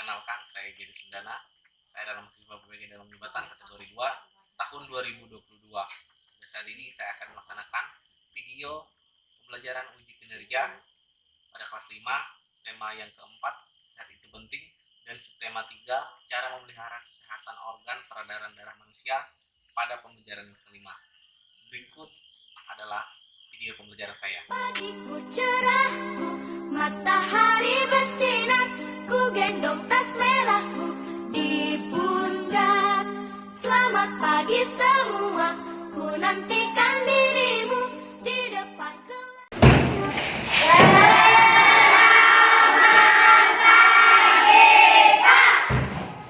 Perkenalkan, saya Giri Sundana. Saya dalam mahasiswa PPG dalam jabatan kategori 2 tahun 2022. Pada saat ini saya akan melaksanakan video pembelajaran uji kinerja pada kelas 5, tema yang keempat, sehat itu penting, dan subtema 3, cara memelihara kesehatan organ peredaran darah manusia pada pembelajaran kelima. Berikut adalah video pembelajaran saya. Pagiku cerahku, matahari bersinar, ku gendong tas merahku di pundak. Selamat pagi semua, ku nantikan dirimu di depan kelas.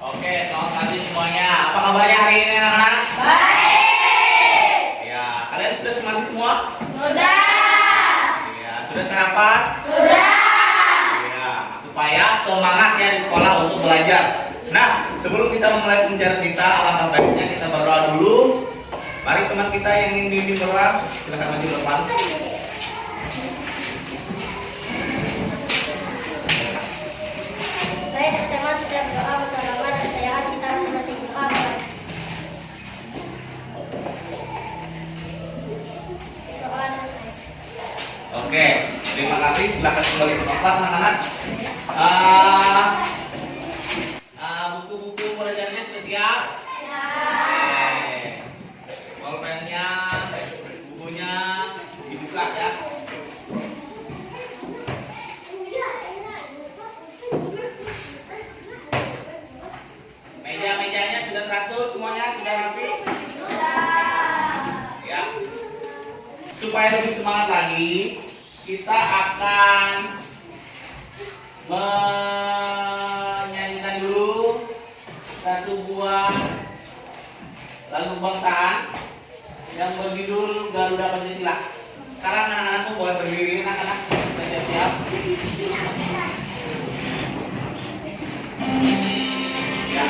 Oke, selamat pagi semuanya. Apa kabarnya hari ini anak-anak? Baik. Ya, kalian sudah semangat semua? Sudah. Ya, sudah sarapan? Sudah. Ya, supaya semangat ya di sekolah untuk belajar. Nah, sebelum kita memulai pembelajaran kita, alangkah baiknya kita berdoa dulu. Mari teman kita yang ingin bimbing berdoa, silakan maju ke depan. Saya SMA sudah berdoa bersama dan saya kita masing-masing doa. Oke, terima kasih. Silakan kembali ke tempat anak-anak. Buku-buku pelajarannya sudah siap? Oke. Pulpennya, bukunya dibuka ya. Meja-mejanya sudah teratur semuanya, sudah rapi? Ya. Supaya lebih semangat lagi, kita akan menyanyikan dulu satu buah lagu kebangsaan yang berjudul Garuda Pancasila. Sekarang anak-anakku boleh berdiri, anak-anak sudah siap-siap. Ya.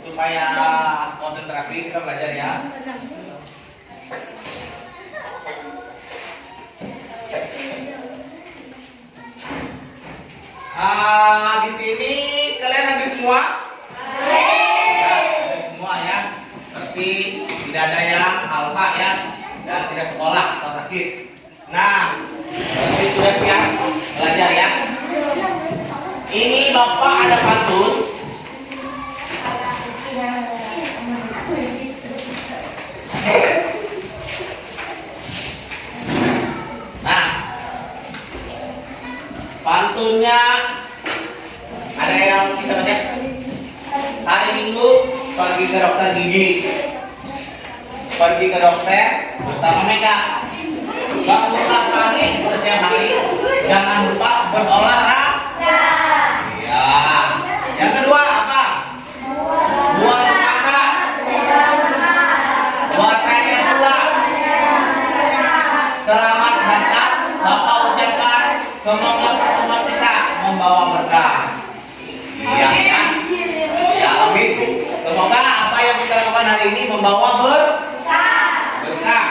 Supaya konsentrasi kita belajar ya. Di sini kalian hadir semua? Ya, hadir semua ya. Seperti tidak ada yang alfa ya dan tidak sekolah atau sakit. Nah, berarti sudah siap belajar ya. Ini Bapak ada pantun. Nah, pantunnya ada yang bisa baca? Hari Minggu pergi ke dokter gigi. Pergi ke dokter bersama Mega. Bangunlah pagi setiap hari. Jangan lupa berolahraga. membawa berkah. Iya kan? Ya, amin. Semoga apa yang kita lakukan hari ini membawa berkah.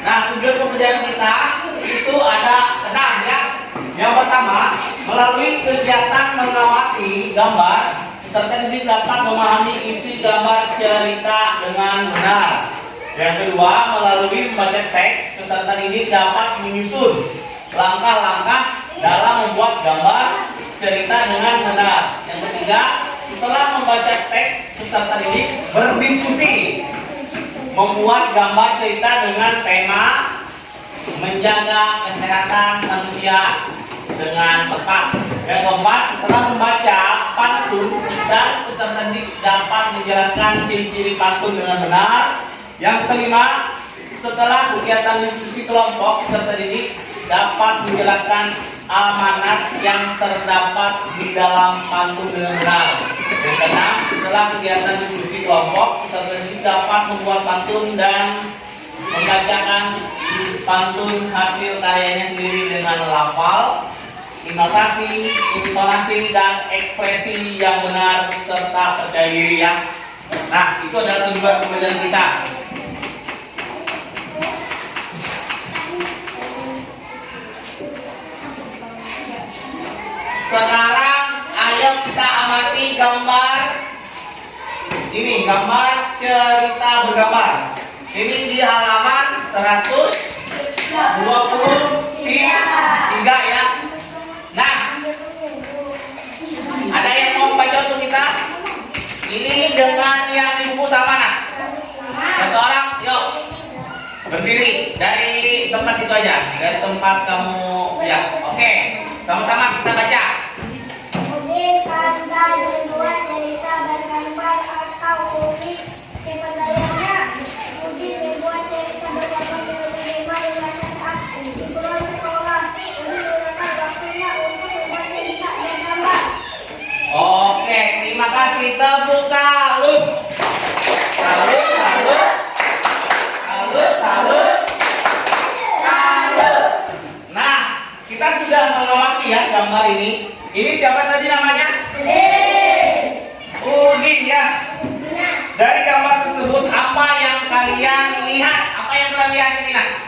Nah, tujuan pekerjaan kita itu ada 6 ya. Yang pertama, melalui kegiatan mengamati gambar, peserta didik dapat memahami isi gambar cerita dengan benar. Yang kedua, melalui membaca teks, peserta didik dapat menyusun langkah-langkah dalam membuat gambar cerita dengan benar. Yang ketiga, setelah membaca teks, peserta didik berdiskusi membuat gambar cerita dengan tema menjaga kesehatan manusia dengan tepat. Yang keempat, setelah membaca pantun dan peserta didik dapat menjelaskan ciri-ciri pantun dengan benar. Yang kelima, setelah kegiatan diskusi kelompok, peserta didik dapat menjelaskan amanat yang terdapat di dalam pantun dengan benar. Yang keenam, setelah kegiatan diskusi kelompok, peserta didik dapat membuat pantun dan membacakan pantun hasil karyanya sendiri dengan lafal, intonasi, dan ekspresi yang benar serta percaya diri ya. Nah, itu adalah tujuan pembelajaran kita. Sekarang ayo kita amati gambar ini, gambar cerita bergambar. Ini di halaman 123 ya. Nah, ada yang mau membaca untuk kita? Ini dengan yang di buku sama nak? Satu orang, yuk berdiri dari tempat situ aja, dari tempat kamu ya. Oke, sama-sama kita baca. Udin pandai membuat cerita bergambar atau komik. Kepandaiannya, Udin membuat cerita bergambar dengan berbagai saat di pulang sekolah. Udin menggunakan waktunya untuk membuat cerita bergambar. Oke, terima kasih. Tepuk salut. Salut, salut. Salut, salut. Salut. Nah, kita sudah mengamati ya gambar ini. Ini siapa tadi namanya? Udin ya. Dari gambar tersebut apa yang kalian lihat? Apa yang kalian lihat ini nak?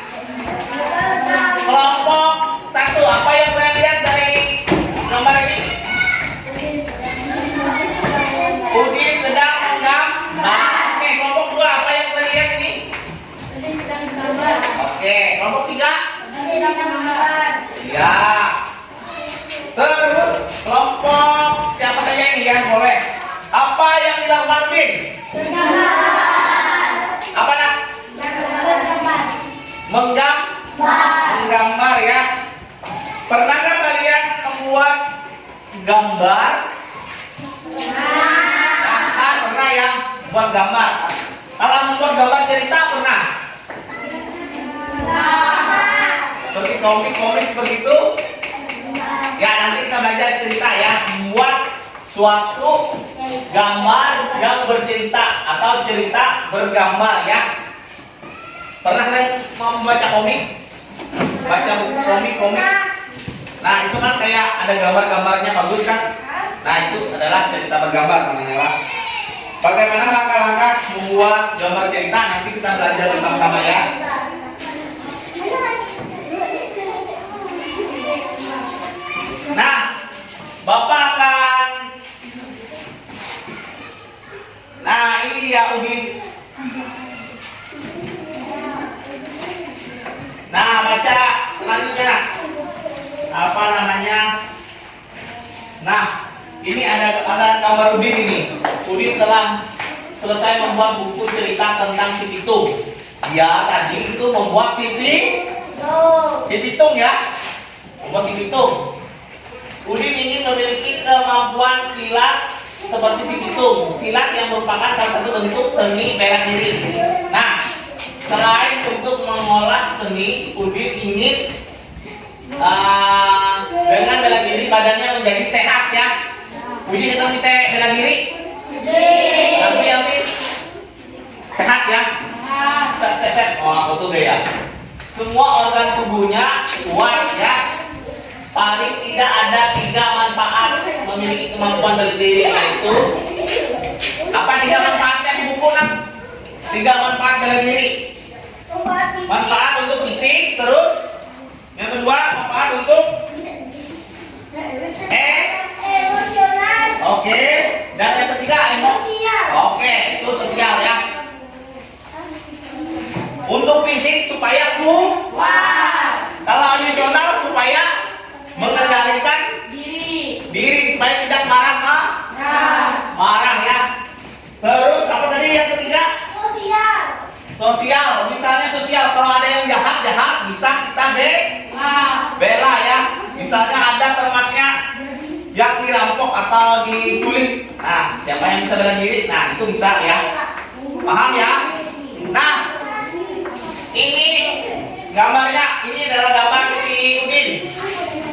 Kelompok 1, apa yang kalian lihat dari gambar ini? Udin sedang menggambar. Oke, kelompok 2 apa yang kalian lihat ini? Oke, kelompok 3? Ya. Terus kelompok siapa saja ini ya? Boleh. Apa yang dilakukan Udin? Apa nak? Menggambar ya. Pernahkah kalian membuat gambar? Pernah ya, buat gambar. Kalau membuat gambar cerita pernah? Seperti komik-komik seperti itu. Ya, nanti kita belajar cerita ya, membuat suatu gambar yang bercerita atau cerita bergambar ya. Pernah kalian membaca komik? Baca buku komik? Nah, itu kan kayak ada gambar-gambarnya bagus kan? Nah, itu adalah cerita bergambar namanya lah. Bagaimana langkah-langkah membuat gambar cerita? Nanti kita belajar bersama-sama ya. Nah, Bapak akan. Nah, ini dia Udin. Nah, baca selanjutnya. Apa namanya? Nah, ini ada gambar Udin ini. Udin telah selesai membuat buku cerita tentang si Pitung. Ya, tadi itu membuat si Pitung ya. Membuat si Pitung. Udin ingin memiliki kemampuan silat seperti si Pitung. Silat yang merupakan salah satu bentuk seni bela diri. Nah, selain untuk mengolah seni, Udin ingin dengan bela diri badannya menjadi sehat ya. Udin kita bela diri. Tapi sehat ya. Sehat. Oh, aku tuh gaya. Semua organ tubuhnya kuat ya. paling tidak ada 3 manfaat memiliki kemampuan bela diri, yaitu apa 3 manfaatnya di buku nak? 3 manfaat bela diri. Manfaat untuk fisik, terus yang kedua manfaat untuk Emosional. oke, dan yang ketiga Sosial. oke, itu sosial ya. Untuk fisik supaya Wah. kalau emosional supaya mengendalikan diri supaya tidak marah ya. Terus apa tadi yang ketiga? Sosial. Sosial, misalnya sosial kalau ada yang jahat bisa kita bela ya. Misalnya ada temannya yang dirampok atau diculik, nah siapa yang bisa bela diri? Nah itu bisa ya, paham ya? Nah ini gambarnya, ini adalah gambar si Udin.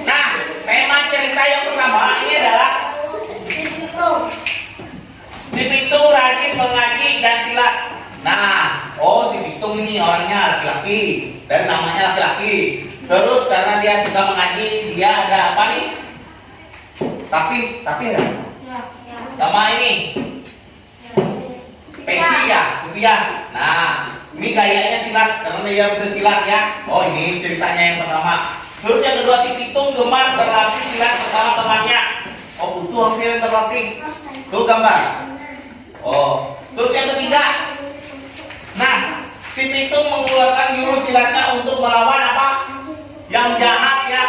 Nah tema cerita yang pertama ini adalah si Pitung rajin mengaji dan silat. Nah, si Pitung ini orangnya laki-laki dan namanya laki-laki. Terus karena dia suka mengaji, dia ada apa nih? Tapi ada sama ini peci ya, rupiah. Nah, ini gayanya silat karena dia bisa silat ya. Ini ceritanya yang pertama. Terus yang kedua, si Pitung gemar berlatih silat bersama temannya. Butuh hampir berlatih. Tuh gambar. Terus yang ketiga. Nah, si Pitung mengeluarkan jurus silatnya untuk melawan apa? Yang jahat ya.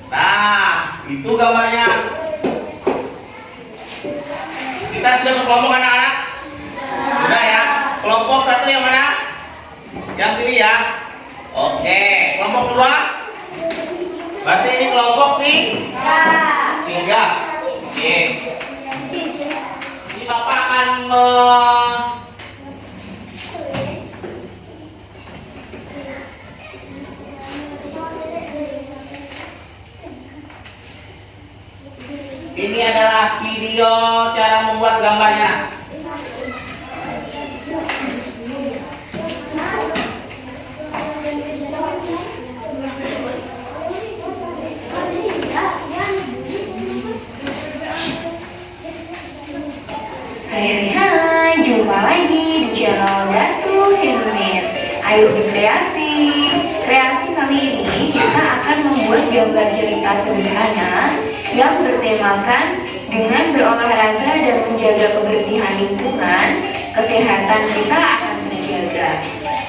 Nah, itu gambarnya. Kita sudah berkelompok anak-anak? Sudah ya. Kelompok satu yang mana? Yang sini ya. Oke, kelompok kedua. Berarti ini kelompok nih 3. Oke. Ini Bapak akan ini adalah video cara membuat gambarnya. Hai, jumpa lagi di channel Datu Handmade. Ayo berkreasi. Kreasi kali ini kita akan membuat gambar cerita sederhana yang bertemakan dengan berolahraga dan menjaga kebersihan lingkungan, kesehatan kita akan terjaga.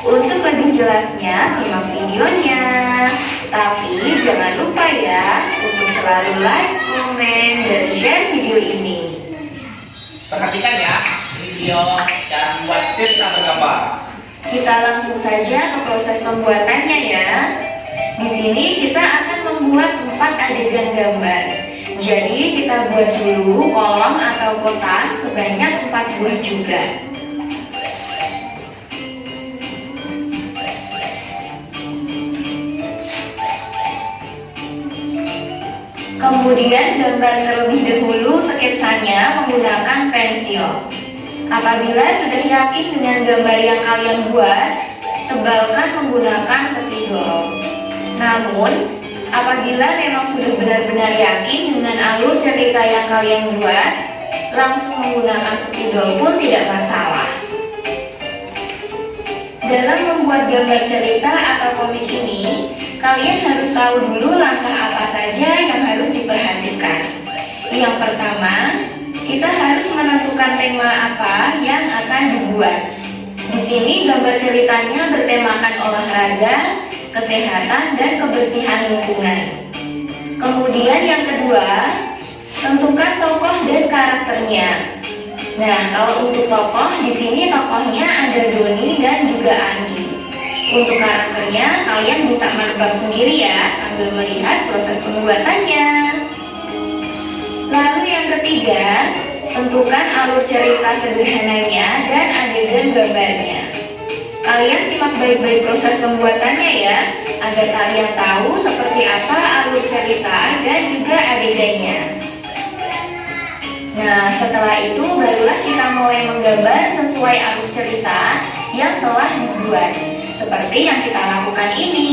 Untuk lebih jelasnya, simak videonya. Tapi jangan lupa ya untuk selalu like, komen, dan share video ini. Perhatikan ya, video cara membuat cerita bergambar. Kita langsung saja ke proses pembuatannya ya. Di sini kita akan membuat 4 adegan gambar. Jadi kita buat dulu kolom atau kotak sebanyak 4 buah juga. Kemudian gambar terlebih dahulu sketsanya menggunakan pensil. Apabila sudah yakin dengan gambar yang kalian buat, tebalkan menggunakan spidol. Namun, apabila memang sudah benar-benar yakin dengan alur cerita yang kalian buat, langsung menggunakan spidol pun tidak masalah. Dalam membuat gambar cerita atau komik ini, kalian harus tahu dulu langkah apa saja yang harus diperhatikan. Yang pertama, kita harus menentukan tema apa yang akan dibuat. Di sini gambar ceritanya bertemakan olahraga, kesehatan, dan kebersihan lingkungan. Kemudian yang kedua, tentukan tokoh dan karakternya. Nah, kalau untuk tokoh, di sini tokohnya ada Doni dan juga Andi. Untuk karakternya, kalian bisa menebak sendiri ya, sambil melihat proses pembuatannya. Lalu yang ketiga, tentukan alur cerita sederhananya dan adegan gambarnya. Kalian simak baik-baik proses pembuatannya ya, agar kalian tahu seperti apa alur cerita dan juga adegannya. Nah, setelah itu barulah kita mulai menggambar sesuai alur cerita yang telah dibuat, seperti yang kita lakukan ini.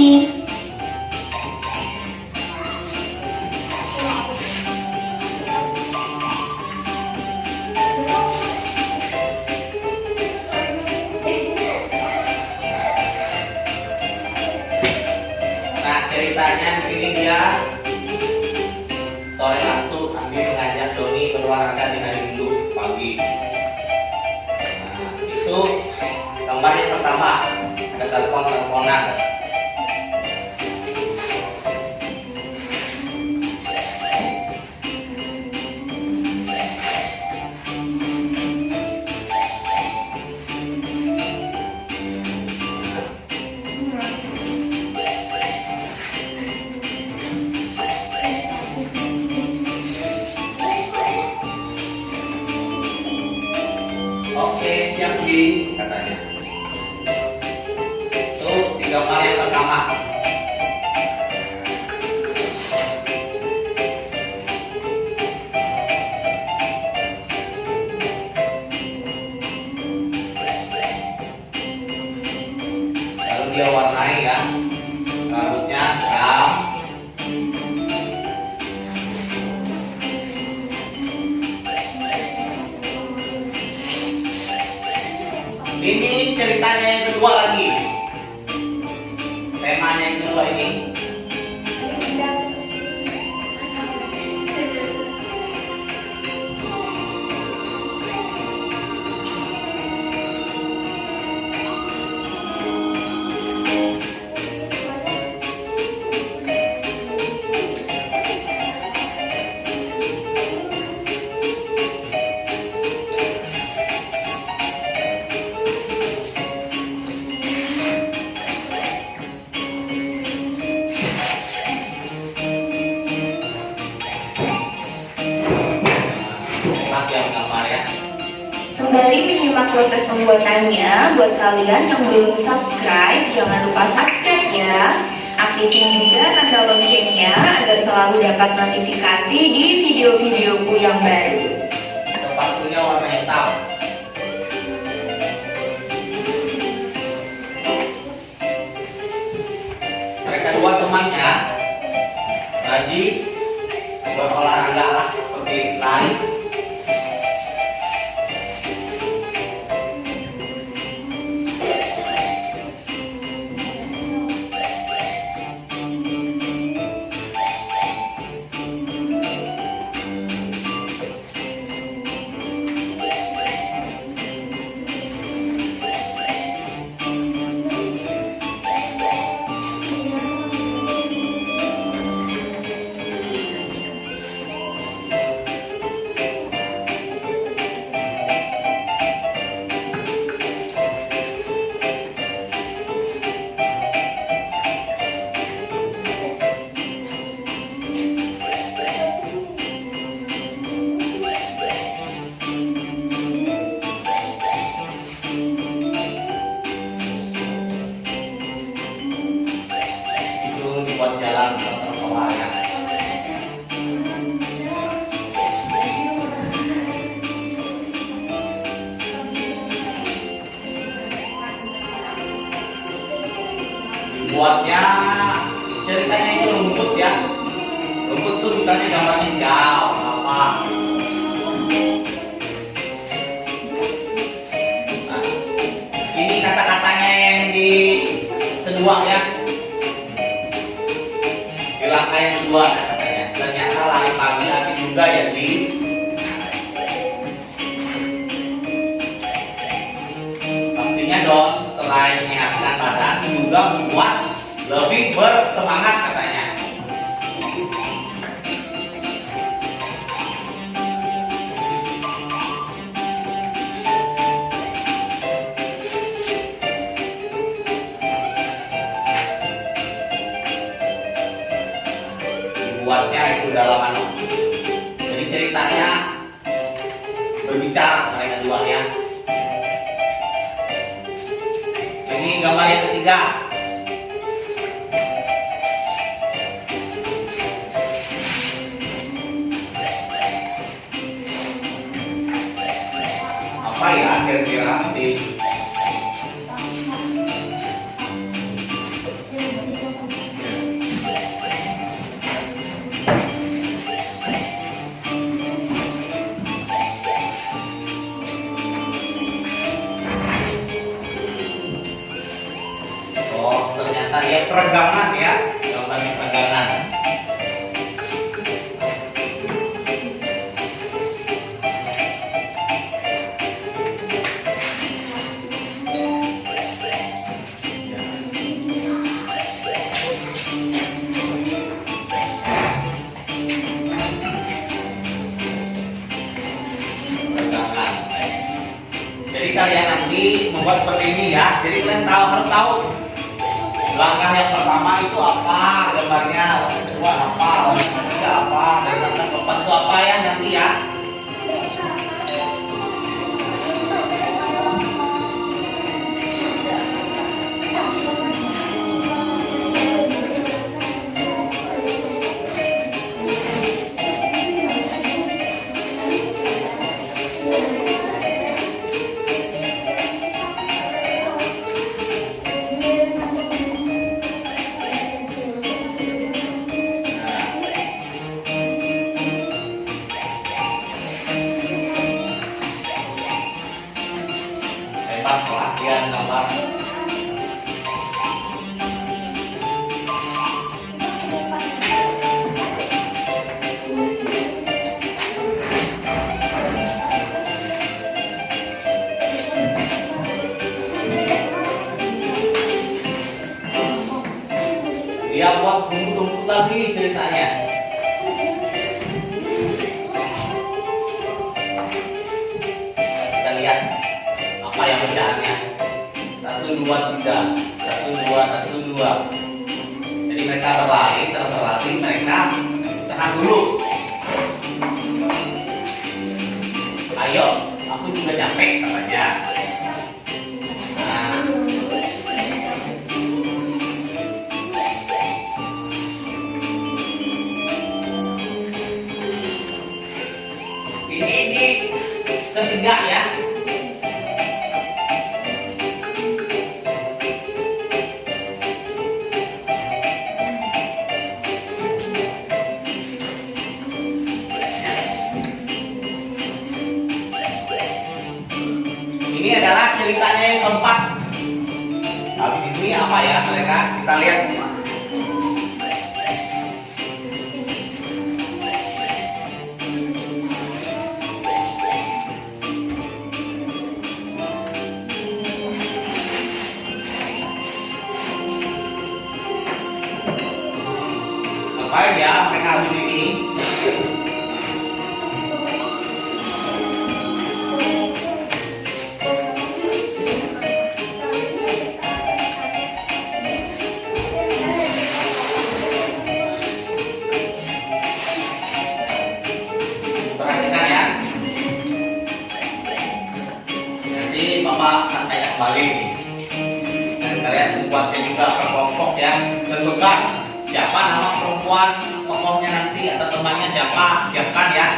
saya sore Sabtu Andi mengajak Doni berolahraga di hari Minggu pagi. Nah, itu gambar yang pertama, ada teleponan. Oke, siap Li, katanya. Itu di gambar yang pertama. Lalu dia warnai ya, rambutnya hitam. Ini ceritanya yang kedua lagi. Temanya yang kedua ini. Kembali menyimak proses pembuatannya. Buat kalian yang belum subscribe, jangan lupa subscribe ya. Aktifin juga tanda loncengnya agar selalu dapat notifikasi di video-videoku yang baru. Sepatunya warna hitam. Mereka dua temannya lagi berolahraga lah, seperti lari. Buat jalan ke trotoar ya. Buatnya ceritanya itu rumput ya. Rumput tuh misalnya gambar hijau apa. Nah, ini kata-katanya yang di kedua ya. Langkah yang kedua katanya, ternyata lari pagi asik juga ya Di. Pastinya Don selain menyehatkan badan juga membuat lebih bersemangat katanya. Buatnya itu dalam anu. Jadi ceritanya berbicara mereka dua ya. Ini gambar yang ketiga. Apa ya kira-kira nanti? Ternyata ya peregangan ya, gambarnya peregangan. Jadi membuat seperti ini ya. Jadi kalian harus tahu langkah yang pertama itu apa gambarnya, langkah yang kedua apa, langkah yang ketiga apa, dan langkah yang keempat itu apa ya nanti ya. Hebat pelatihan gambar. Dia buat tumpuk-tumpuk lagi ceritanya. Kita lihat apa yang pecahannya. 1, 2, 3. 1, 2, 1, 2. Jadi mereka terlatih mereka usaha dulu. Ayo, aku juga capek katanya. Nah, ini ketiga ya. Ini adalah ceritanya yang keempat. Habis ini apa ya mereka? Kita lihat. Ngapain ya mereka habis ini? Perhatikan ya. Nanti Bapak akan tanya kembali nih. Dan kalian membuatnya juga per kelompok ya. Tentukan siapa nama perempuan tokohnya nanti atau temannya siapa, siapkan ya.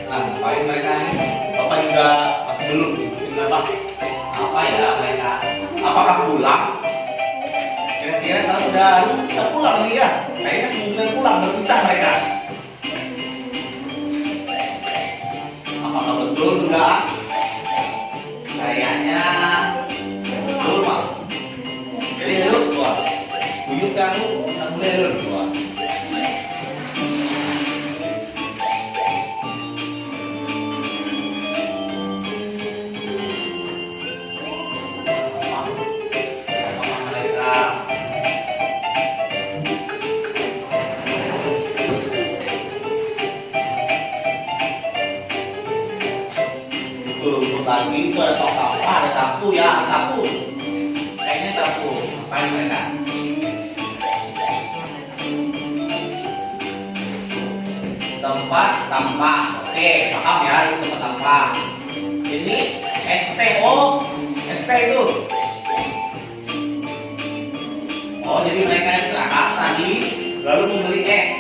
Nah, ngapain mereka ini? Bapak juga masih belum nih, masih ngapa? Apa ya mereka? Apakah pulang? Kira-kira kalau sudah bisa pulang nih ya? Kayaknya kemungkinan pulang berpisah mereka. Apakah betul enggak? Kayaknya betul pak. Jadi dulu tua, buyut kamu tak boleh dulu tua. Rumput lagi itu ada tong sampah, ada sapu ya, sapu. Kayaknya sapu. Ngapain mereka? Tempat sampah. Oke, paham ya, itu tempat sampah. Ini STO, ST itu. Oh, jadi mereka istirahat tadi, lalu membeli es.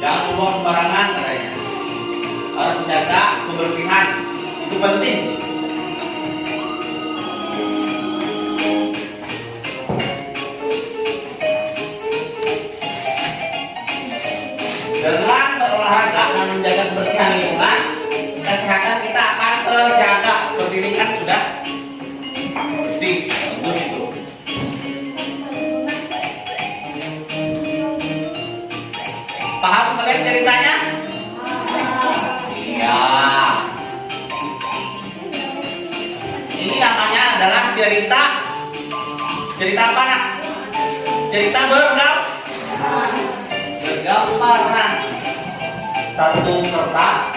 Jangan membuang sembarangan katanya. Harus menjaga kebersihan, itu penting. Dengan berolahraga dan menjaga kebersihan lingkungan, kesehatan kita akan terjaga. Seperti ini kan sudah bersih, bagus itu. Paham kalian ceritanya? Iya. Cerita apa nak? Cerita bergambar. Nah, satu kertas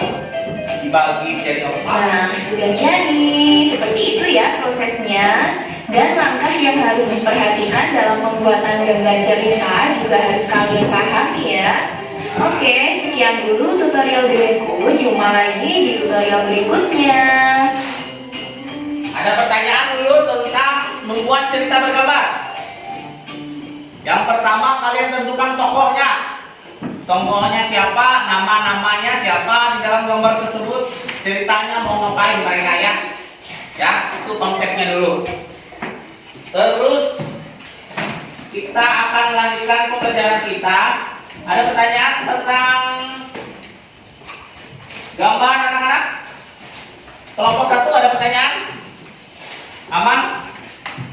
dibagi jadi 4. Nah, sudah jadi. Seperti itu ya prosesnya. Dan langkah yang harus diperhatikan dalam pembuatan gambar cerita juga harus kalian pahami ya. Oke, sekian dulu tutorial diriku. Jumpa lagi di tutorial berikutnya. Ada pertanyaan dulu tentang membuat cerita bergambar. Yang pertama, kalian tentukan tokohnya. Tokohnya siapa, nama-namanya siapa di dalam gambar tersebut, ceritanya mau ngapain mereka ya. Ya, itu konsepnya dulu. Terus kita akan lanjutkan pembelajaran kita. Ada pertanyaan tentang gambar anak-anak? Kelompok 1 ada pertanyaan? Aman?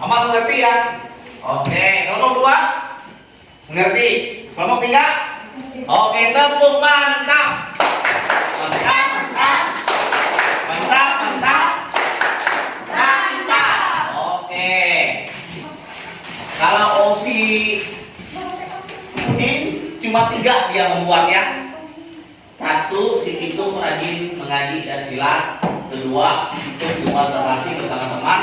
Aman mengerti ya? Oke, kelompok 2 mengerti. Kelompok 3? Oke, tepuk mantap. Mantap, mantap. Mantap, mantap. Mantap. Oke. Kalau Osi ini cuma 3 dia membuatnya. 1, si Pitung rajin mengaji dan silat. 2, itu cuma berrelasi bersama teman.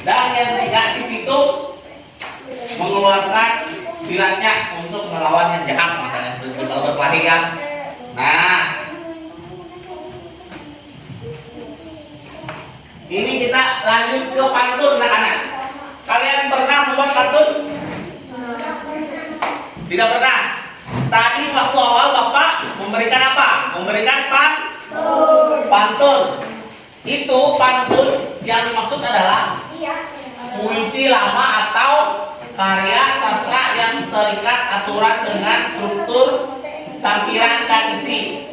Dan yang ketiga, si Pitung mengeluarkan silatnya untuk melawan yang jahat, misalnya seperti berkelahi kan. Nah, ini kita lanjut ke pantun anak-anak. Kalian pernah membuat pantun? Tidak pernah. Tadi waktu awal Bapak memberikan apa? Memberikan pantun. Itu pantun yang dimaksud adalah puisi lama atau karya sastra yang terikat aturan dengan struktur, sampiran dan isi.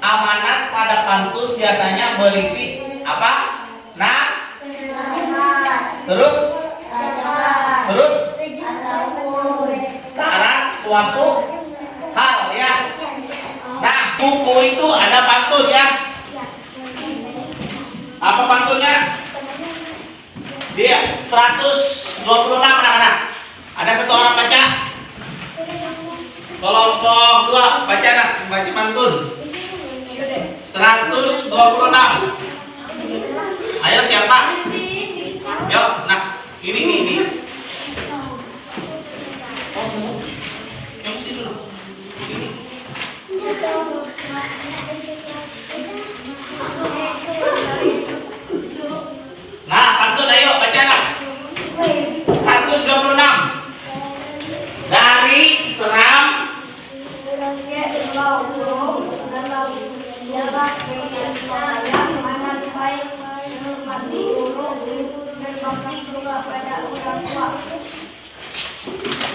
Amanat pada pantun biasanya berisi apa? Nah, terus syarat suatu hal ya. Nah, buku itu ada pantun ya. Apa pantunnya? Dia 126 anak-anak. Ada satu orang baca. Kelompok 2 baca nak, baca pantun. 126. Ayo siapa? Yuk, nah ini. Kamu sini dulu. Ini. Nah, pantun ayo baca nak. 126. Dari seram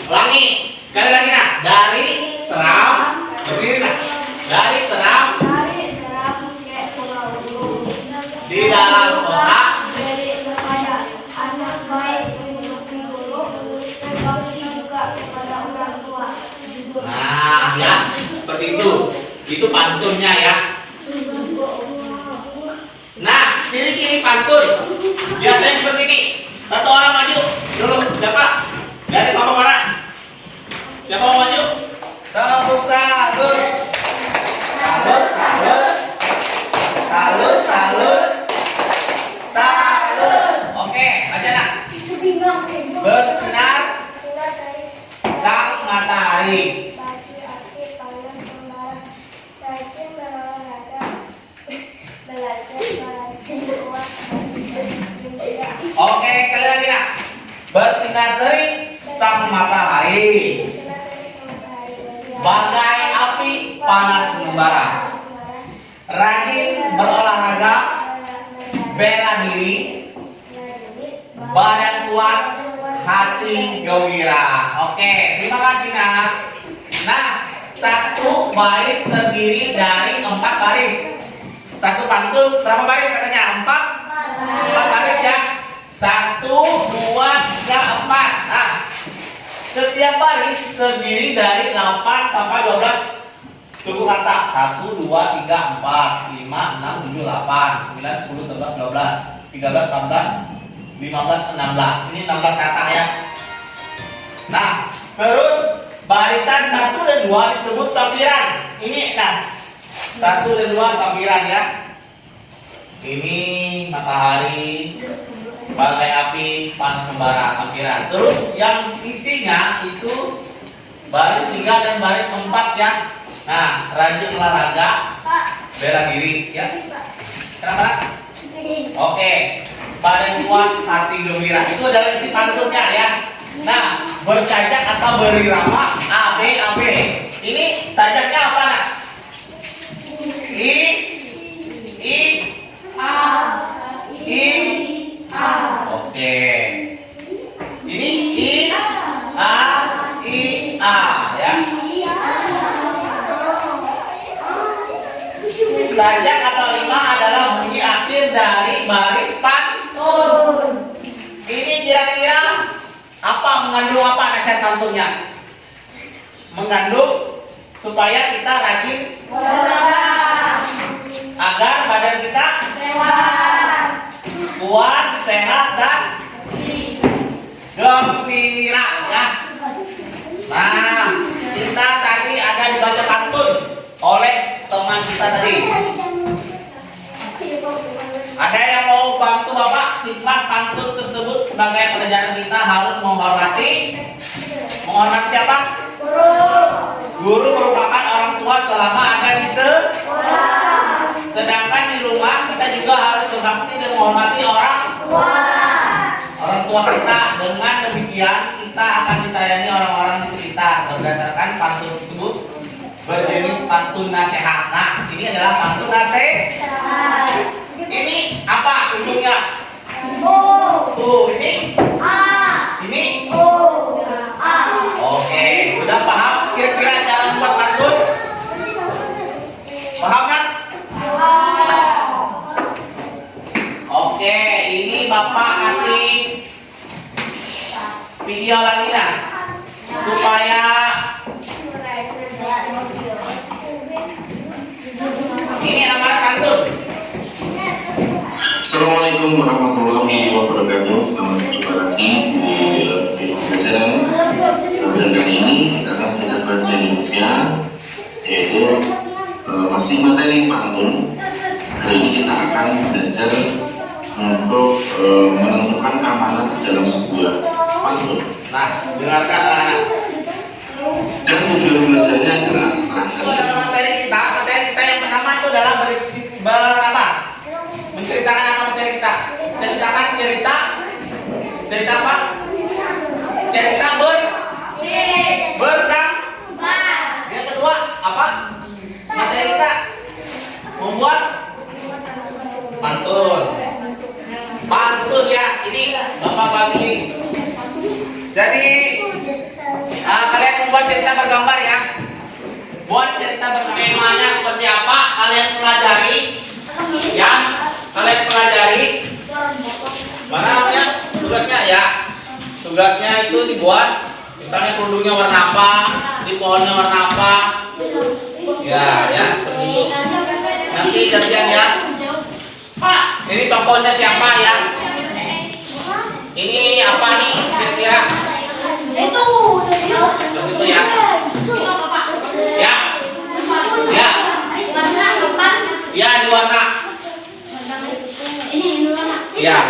ulangi sekali lagi nak. Dari seram berdiri nak. Dari seram di dalam kota nah ya seperti itu. Itu pantunnya ya. Nah, ciri-ciri pantun biasanya seperti ini. Satu orang maju dulu. Siapa? Dari Papa mana? Siapa mau maju? Salut, salut. Salut, salut. Salut, salut. Salut. Oke, baca nak. Bersinar sang matahari. Oke, sekali lagi nak. Bersinar dari sang matahari. Bagai api panas membara. Rajin berolahraga, bela diri, badan kuat, hati gembira. Oke, terima kasih nak. Nah, satu bait terdiri dari 4 baris. Satu pantun berapa baris katanya? 4 baris ya. 1, 2, 3, 4. Nah, setiap baris terdiri dari 8 sampai 12 suku kata. 1, 2, 3, 4, 5, 6, 7, 8, 9, 10, 11, 12, 13, 14, 15, 15 16. Ini 16 kata ya. Nah, terus barisan 1 dan 2 disebut sampiran. Ini nah 1 dan 2 sampiran ya. Ini matahari, bagai api, panas membara, sampiran. Terus yang isinya itu baris 3 dan baris 4 ya. Nah, rajin olahraga, bela diri ya. Kenapa? Oke. Badan puas, hati gembira. Itu adalah isi pantunnya ya. Nah, bersajak atau berirama A B A B. Ini sajaknya apa nak? I A. Oke. Ini I A ya. Sajak atau rima adalah bunyi akhir dari baris pantun. Ini kira-kira apa, mengandung apa nasihat pantunnya? Mengandung supaya kita rajin agar badan kita kuat, sehat dan gembira ya. Nah, kita tadi ada dibaca pantun oleh teman kita tadi. Ada yang mau bantu Bapak hikmah pantun tersebut? Sebagai pelajaran kita harus menghormati siapa? Guru merupakan orang tua selama ada di sekolah. Sedangkan di rumah kita juga harus berbakti dan menghormati orang tua kita. Dengan demikian kita akan disayangi orang-orang di sekitar. Berdasarkan pantun tersebut berjenis pantun nasihat. Nah, ini adalah pantun nasihat. Ini apa ujungnya? Ini ini Oke, sudah paham kira-kira cara membuat pantun? Paham kan? Oke, ini Bapak kasih video lagi lah supaya ini amanat pantun. Assalamualaikum warahmatullahi wabarakatuh. Selamat berjumpa lagi di video pelajaran. Dan kali ini kita akan belajar bahasa Indonesia, yaitu masih materi pantun. Kali ini kita akan belajar untuk menentukan amanat dalam sebuah pantun. Nah, dengarkan anak. Dan tujuan belajarnya adalah setelah Materi kita yang pertama itu adalah berapa? Menceritakan apa materi kita? Ceritakan cerita apa? Cerita bergambar. Yang kedua apa? Materi kita membuat pantun ya. Ini Bapak bagi. Jadi kalian membuat cerita bergambar ya. Buat cerita bergambar. Temanya seperti apa? Kalian pelajari. Yang kalian pelajari mana namanya tugasnya ya. Tugasnya itu dibuat misalnya kerudungnya warna apa, di pohonnya warna apa, ya seperti itu. Nanti gantian ya. Pak, ini tokohnya siapa ya? Ini apa nih kira-kira? Itu ya. Ya di warna. Ya.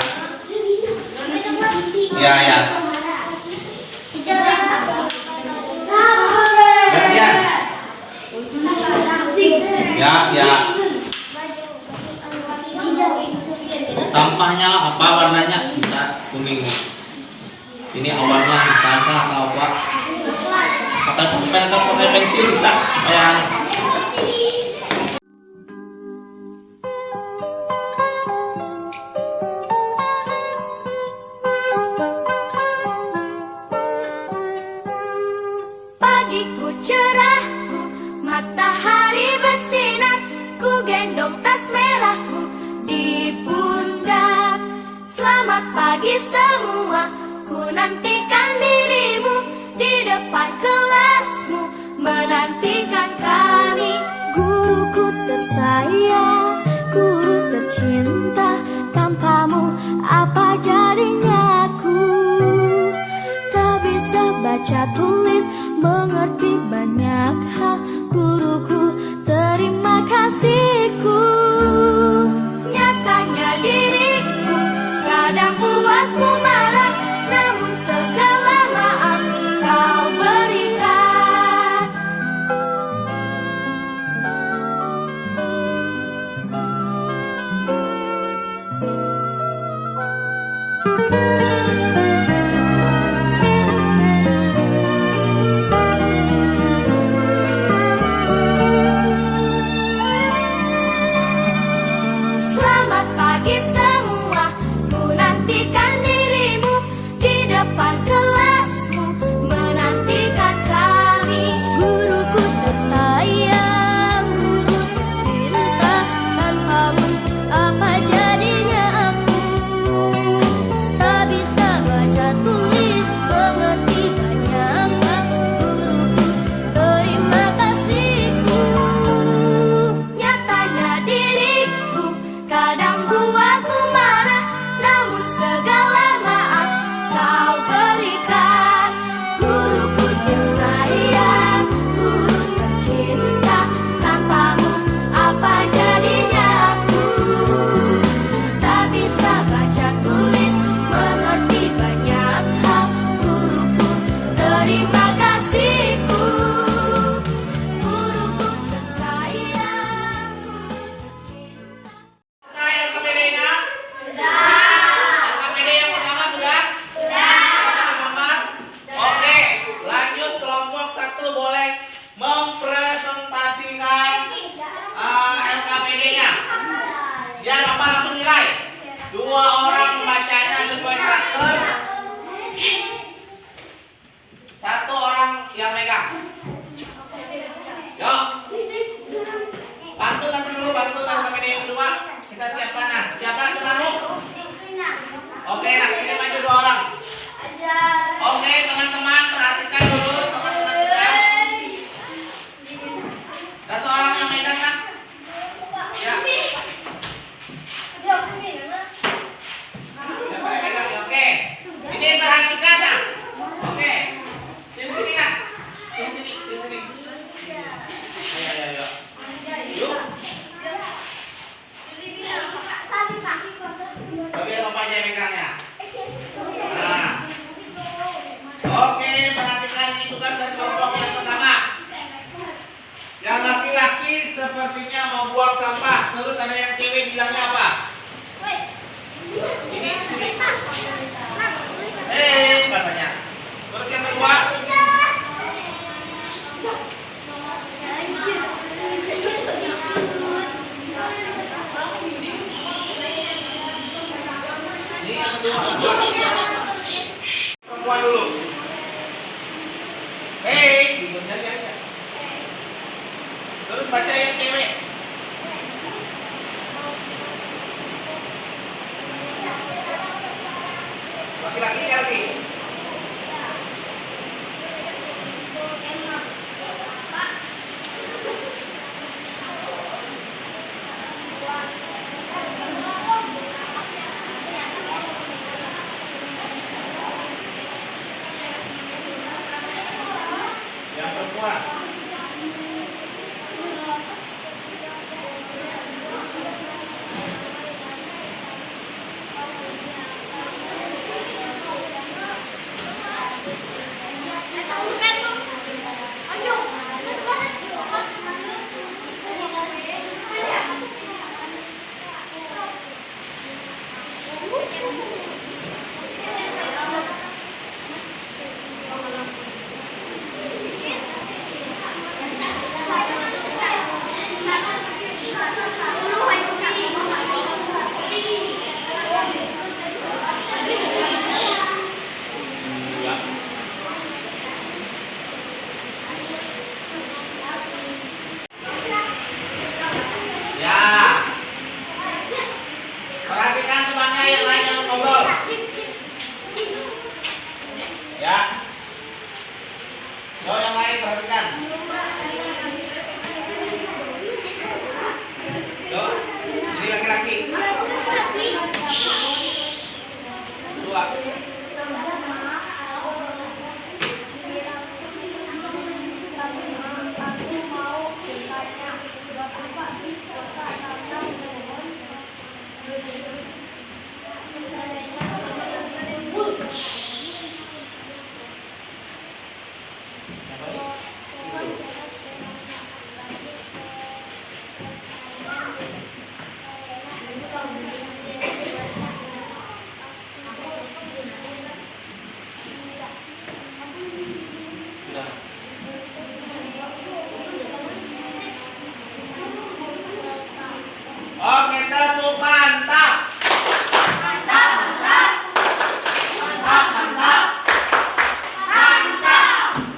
Gantian. Ya. Sampahnya apa warnanya? Bisa kuning. Ini awalnya hitam atau apa? Pakai pensil bisa supaya pagiku cerahku, matahari bersinar, ku gendong tas merahku di pundak. Selamat pagi semua, ku nantikan dirimu di depan kelasmu, menantikan kami. Guruku tersayang, guru tercinta, tanpamu apa jadinya? baca tulis, mengerti banyak hal. Guruku, terima kasihku. Nyatanya diriku kadang buatmu marah, namun segala maaf kau berikan. Selamat pagi semua, ku nantikan dirimu di depan kelasmu, menantikan kami. Guruku tersayang, guru tercinta, tanpamu apa jadinya aku? Tak bisa baca tulis, mengerti banyak hal. Guruku, terima kasihku. Nyatanya diriku kadang buatmu marah, namun segala maaf kau berikan. Guruku tersayang, guru tercinta, tanpamu apa jadinya aku? Tak bisa baca tulis, mengerti banyak hal. Guruku, terima kasihku. Guruku tersayang, guru tercinta. Sudah LKPD-nya? LKPD yang pertama sudah? Sudah. Gambar? Oke, lanjut kelompok 1 boleh mempresentasikan LKPD-nya. Siap, Bapak langsung nilai. 2 orang membacanya sesuai karakter. 1 orang yang megang. Yuk. Bantu nanti dulu, bantu LKPD yang kedua. Kita siapkan. Nah, siapa temanmu? Oke, nah sini maju 2 orang. Oke, teman-teman perhatikan dulu teman-teman kita. 1 orang yang megang kan? Ya. Siapa yang megang? Oke. Ini perhatikan nah. Oke. Sini nah. Sini. Ayo. Yuk. Bagian Bapak aja megangnya. Nah. Oke, perhatikan ini tugas dari kelompok yang pertama. Yang laki-laki sepertinya mau buang sampah. Terus ada yang cewek bilangnya apa? Ini sini. Katanya. Terus yang kedua. Ini yang kedua. Perempuan dulu. Bener aja. Terus baca yang cewek. Laki-laki lagi. Yang perempuan. Oke, tepuk mantap.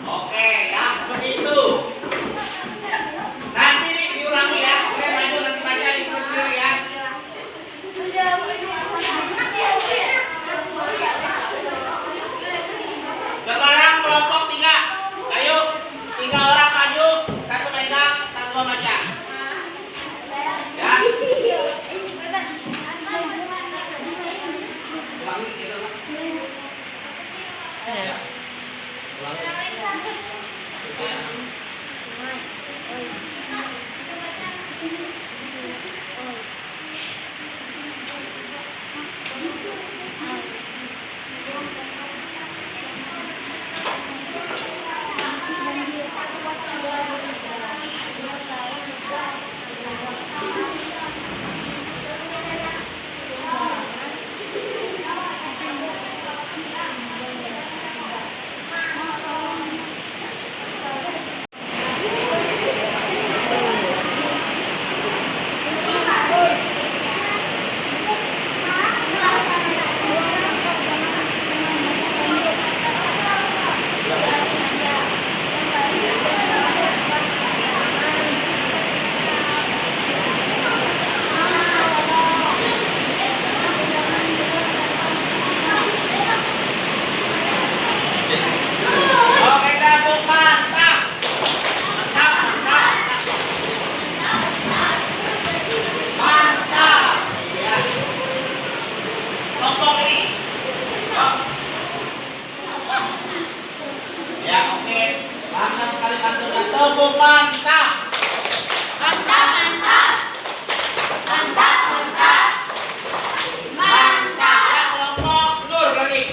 Oke, ya seperti itu. Nanti diulangi ya. Oke, maju nanti baca instruksinya ya. Sekarang kelompok 3. Ayo, 3 orang maju, 1 megang, 1 membaca. Ya. Ulangi gitu. Ya. Oke, tepuk mantap. Mantap. Ya. Kelompok ini. Ya, oke. Mantap sekali pantunnya. Tepuk mantap. Ya, kelompok Nur lagi.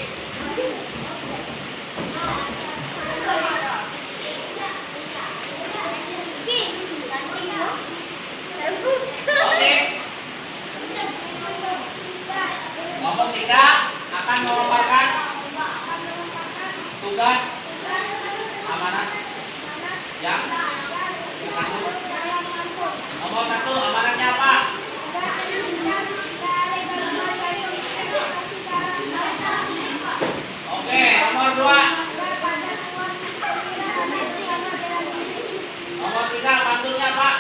Oke. Kelompok 3 akan melomparkan tugas amanat yang ditanggung. Nomor 1 amanatnya apa? Oke, nomor 2. Nomor 3 pantunnya apa?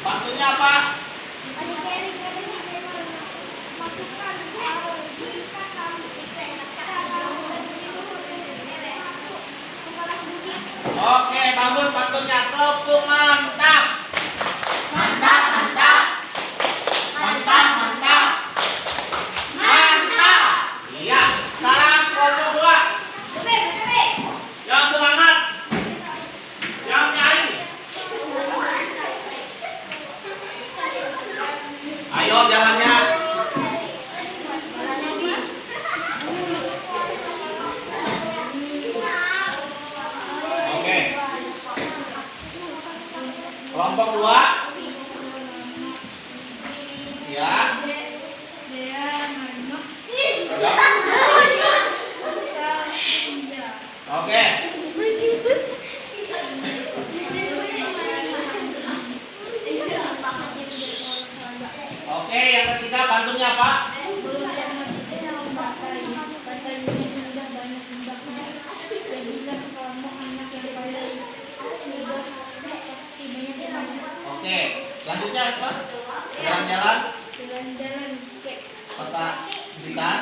Pantunnya apa? Oke, bagus pantunnya. Tepuk mantap. Mantap. Iya, sekarang kelompok 2. Yang semangat. Yang nyari. Ayo jalannya. Oke. Kelompok 2. Ya. Oke. Oke, yang ketiga pantunnya apa? Oke, selanjutnya apa? Jalan-jalan. Kota Blitar.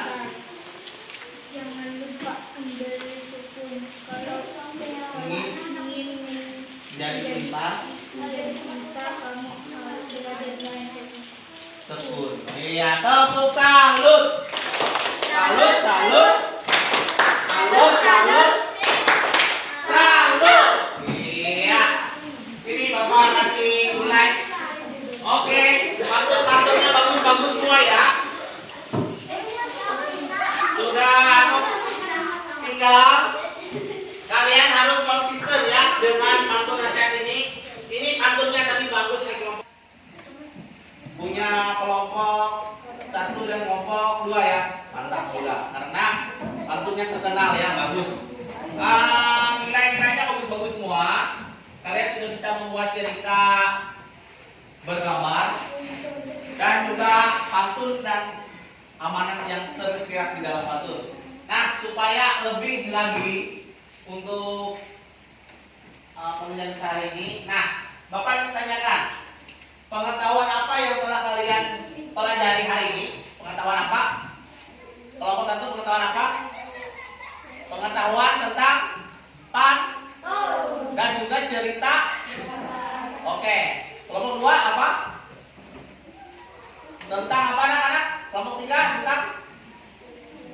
Jangan lupa memberi sukun. Kalau ingin Dari Blitar. menjadi cinta, kamu harus belajar main teknik. Tekun. Iya, tepuk salut. Salut. Iya. Ini Bapak kasih mulai. Oke, pantun-pantunnya bagus-bagus semua ya. Sudah tinggal kalian harus konsisten ya dengan pantun nasihat ini. Ini pantunnya tadi bagus nih kelompok. Punya kelompok 1 dan kelompok 2 ya. Mantap juga. Karena pantunnya terkenal ya, bagus. Nilai-nilainya bagus-bagus semua. Kalian sudah bisa membuat cerita bergambar dan juga pantun dan amanat yang tersirat di dalam pantun. Nah, supaya lebih lagi untuk pembelajaran hari ini, nah, Bapak ingin tanyakan, pengetahuan apa yang telah kalian pelajari hari ini? Pengetahuan apa? Kelompok 1 pengetahuan apa? Pengetahuan tentang pantun dan juga cerita. Oke. Kelompok 2 apa? Tentang apa anak-anak? Kelompok 3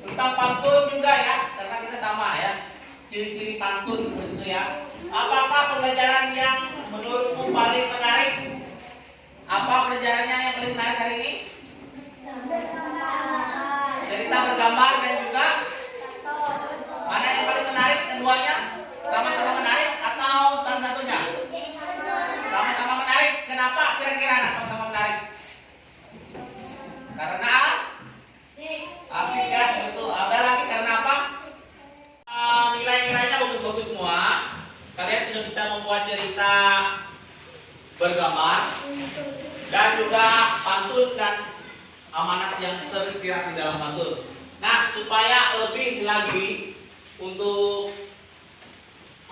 tentang pantun juga ya, karena kita sama ya. Ciri-ciri pantun seperti itu ya. Apakah pelajaran yang menurutmu paling menarik? Apa pelajarannya yang paling menarik hari ini? Cerita bergambar dan juga mana yang paling menarik? Keduanya sama-sama menarik atau salah satunya? Sama-sama menarik. Kenapa kira-kira sama-sama menarik? Karena asik ya, betul. Ada lagi karena apa? Nilai-nilainya bagus-bagus semua. Kalian sudah bisa membuat cerita bergambar dan juga pantun dan amanat yang tersirat di dalam pantun. Nah, supaya lebih lagi untuk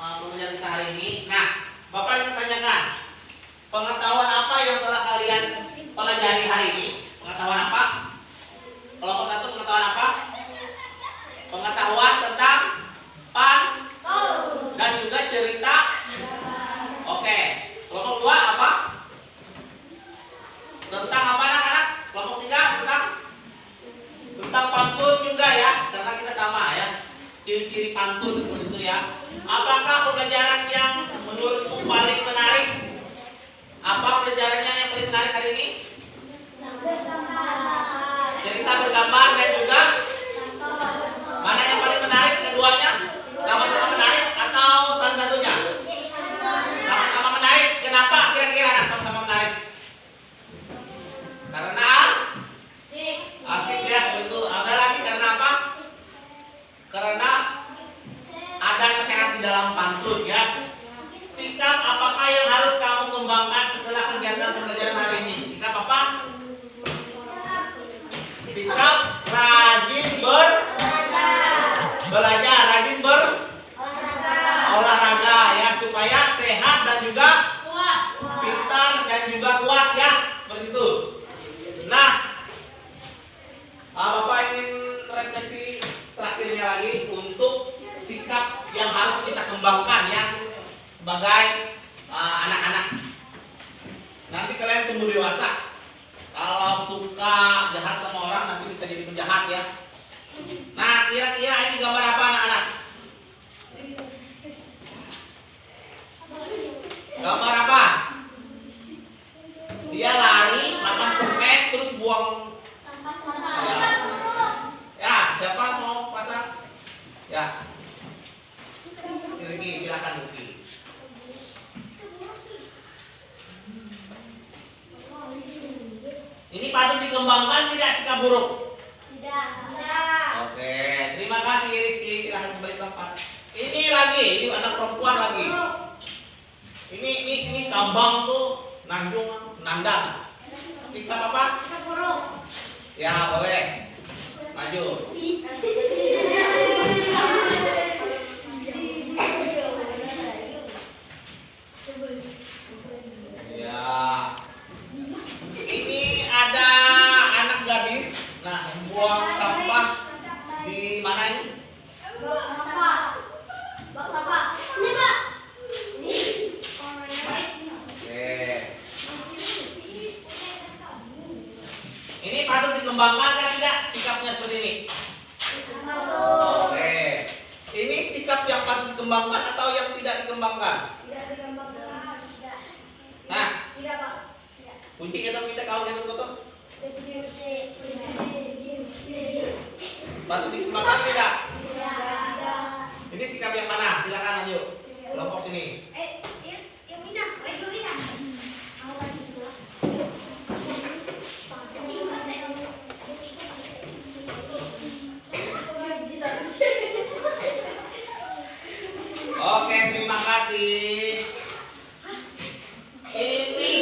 pembelajaran kita hari ini, nah, Bapak ingin tanyakan, pengetahuan apa yang telah kalian pelajari hari ini? Pengetahuan apa? Kelompok 1 pengetahuan apa? Pengetahuan tentang pantun dan juga cerita. Oke. Kelompok 2 apa? Tentang apa anak-anak? Kelompok 3 tentang pantun juga ya, karena kita sama ya. Ciri-ciri pantun seperti itu ya. Apakah pelajaran yang menurutmu paling menarik? Apa pelajarannya yang paling menarik hari ini? Cerita bergambar dan juga mana yang paling menarik? Keduanya sama-sama menarik atau salah satunya? Sama-sama menarik. Kenapa kira-kira sama-sama menarik? Karena asik ya, betul. Ada lagi karena apa? Karena ada nasihat di dalam pantun ya. Sikap apakah yang harus kamu kembangkan setelah kegiatan pembelajaran hari ini? Sikap apa? Sikap rajin belajar, rajin olahraga ya, supaya sehat dan juga pintar dan juga kuat ya, seperti itu. Nah, Bapak ingin refleksi terakhirnya lagi untuk sikap yang harus kita kembangkan ya sebagai anak-anak. Nanti kalian tumbuh dewasa. Kalau suka jahat sama orang nanti bisa jadi penjahat ya. Nah, kira-kira ini gambar apa anak-anak? Gambar apa? Dia lari, makan permen, terus buang. Ya, siapa mau pasang? Ya. Riki, silakan Riki. Ini patut dikembangkan tidak sikap buruk? Tidak. Oke, terima kasih Rizky, silahkan kembali tempat. Ini lagi, ini anak perempuan lagi. Ini kambang tuh nanjung nandang. Sikap apa? Sikap buruk. Ya boleh. Maju. Ya. Ini ada anak gadis. Nah, buang sampah di mana ini? Bak sampah. Ini Pak. Oke. Ini patut dikembangkan kan tidak sikapnya seperti ini? Oke. Ini sikap yang patut dikembangkan atau yang tidak dikembangkan? Nah, kunci kita kalau kita betul. Patut dikembangkan tidak? sikap yang mana? Silakan maju. Kelompok sini. Yang ini, dulu ini. Mau lagi dulu. Oke, terima kasih. Ini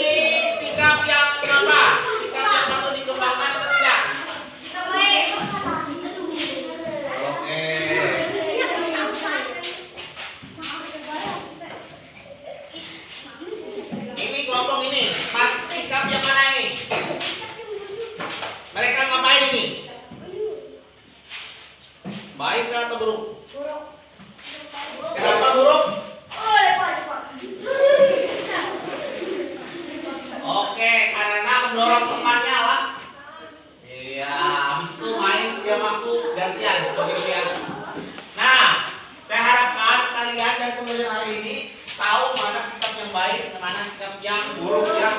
sikap yang apa? Sikap yang patut dikembangkan atau tidak? Oke. Ini kelompok ini, sikap yang mana ini? Mereka ngapain ini? Baik atau buruk? Kenapa buruk? Oke, karena mendorong temannya lah. Iya, habis itu main dia aku gantian begitu ya. Nah, saya harapkan kalian dan kemudian hari ini tahu mana sikap yang baik, mana sikap yang buruk ya.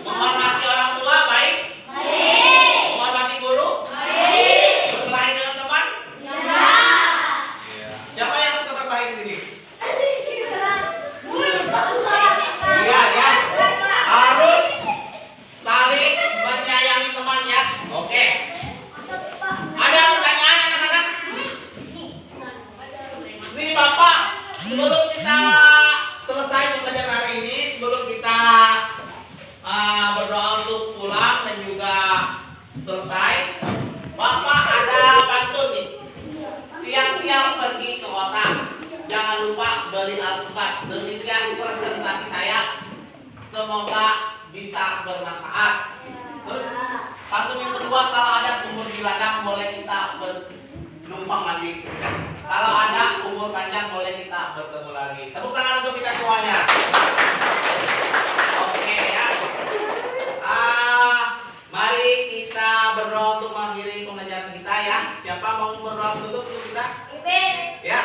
Menghormati orang tua baik? Baik. Menghormati guru? Baik. Berkelahi dengan teman? Iya. Siapa yang suka berkelahi di sini? Iya ya. Harus saling menyayangi temannya. Oke. Ada pertanyaan anak-anak? Nih Bapak, sebelum kita selesai pembelajaran hari ini, sebelum kita berdoa untuk pulang dan juga selesai, Bapak ada pantun nih. Siang-siang pergi ke kota, jangan lupa beli alpukat. Demikian presentasi saya. Semoga bisa bermanfaat. Terus pantun yang kedua, kalau ada sumur di ladang boleh kita bernumpang mandi. Kalau ada umur panjang boleh kita bertemu lagi. Tepuk tangan untuk kita semuanya. Oke ya. Mari kita berdoa untuk mengakhiri pembelajaran kita ya. Siapa mau berdoa untuk kita? Ya,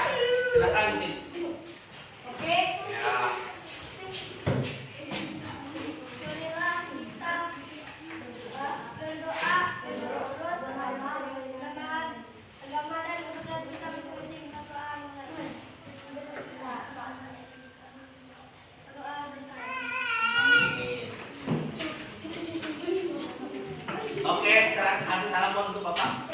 silakan Ibi. Oke. Ya. Oke, sekarang kasih salam buat untuk Bapak.